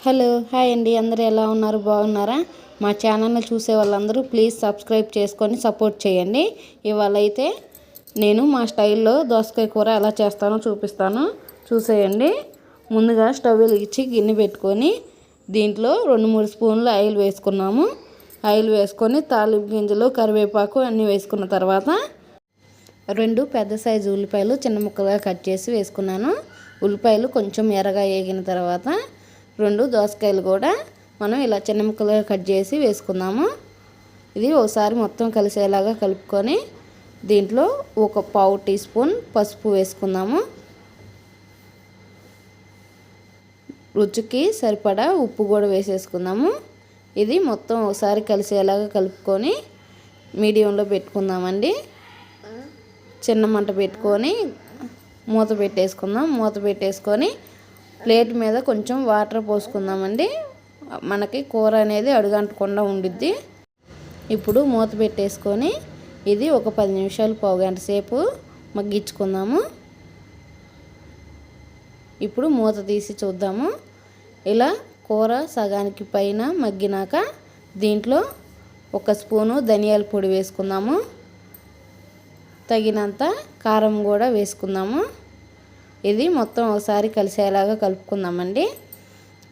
Hello hi అండి, అందరూ ఎలా ఉన్నారు? బాగున్నారా? మా ఛానల్ని చూసే వాళ్ళందరూ ప్లీజ్ సబ్స్క్రైబ్ చేసుకొని సపోర్ట్ చేయండి. ఇవాళ అయితే నేను మా స్టైల్లో దోసకాయ కూర ఎలా చేస్తానో చూపిస్తాను, చూసేయండి. ముందుగా స్టవ్ వెలిగించి గిన్నె పెట్టుకొని దీంట్లో 2-3 స్పూన్లు ఆయిల్ వేసుకున్నాము. ఆయిల్ వేసుకొని తాలింపు గింజలు, కరివేపాకు అన్నీ వేసుకున్న తర్వాత 2 పెద్ద సైజు ఉల్లిపాయలు చిన్న ముక్కలుగా కట్ చేసి వేసుకున్నాను. ఉల్లిపాయలు కొంచెం ఎర్రగా వేగిన తర్వాత 2 దోసకాయలు కూడా మనం ఇలా చిన్న ముక్కలుగా కట్ చేసి వేసుకుందాము. ఇది ఒకసారి మొత్తం కలిసేలాగా కలుపుకొని దీంట్లో 1/4 టీ స్పూన్ పసుపు వేసుకుందాము. రుచికి సరిపడా ఉప్పు కూడా వేసేసుకుందాము. ఇది మొత్తం ఒకసారి కలిసేలాగా కలుపుకొని మీడియంలో పెట్టుకుందామండి. చిన్న మంట పెట్టుకొని మూత పెట్టేసుకుందాం. మూత పెట్టేసుకొని ప్లేట్ మీద కొంచెం వాటర్ పోసుకుందామండి. మనకి కూర అనేది అడుగంటకుండా ఉండిద్ది. ఇప్పుడు మూత పెట్టేసుకొని ఇది ఒక 10 నిమిషాలు, పావు గంట సేపు మగ్గించుకుందాము. ఇప్పుడు మూత తీసి చూద్దాము. ఇలా కూర సగానికి పైన మగ్గినాక దీంట్లో 1 స్పూను ధనియాల పొడి వేసుకుందాము. తగినంత కారం కూడా వేసుకుందాము. ఇది మొత్తం ఒకసారి కలిసేలాగా కలుపుకుందామండి.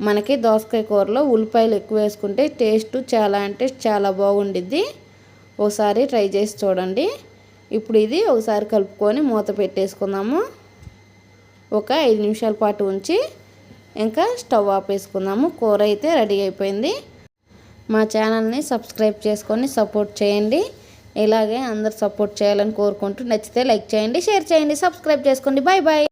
మనకి దోసకాయ కూరలో ఉల్లిపాయలు ఎక్కువ వేసుకుంటే టేస్ట్ చాలా అంటే చాలా బాగుండిద్ది. ఒకసారి ట్రై చేసి చూడండి. ఇప్పుడు ఇది ఒకసారి కలుపుకొని మూత పెట్టేసుకుందాము. ఒక 5 నిమిషాల పాటు ఉంచి ఇంకా స్టవ్ ఆపేసుకుందాము. కూర అయితే రెడీ అయిపోయింది. మా ఛానల్ని సబ్స్క్రైబ్ చేసుకొని సపోర్ట్ చేయండి. ఇలాగే అందరు సపోర్ట్ చేయాలని కోరుకుంటూ, నచ్చితే లైక్ చేయండి, షేర్ చేయండి, సబ్స్క్రైబ్ చేసుకోండి. Bye bye.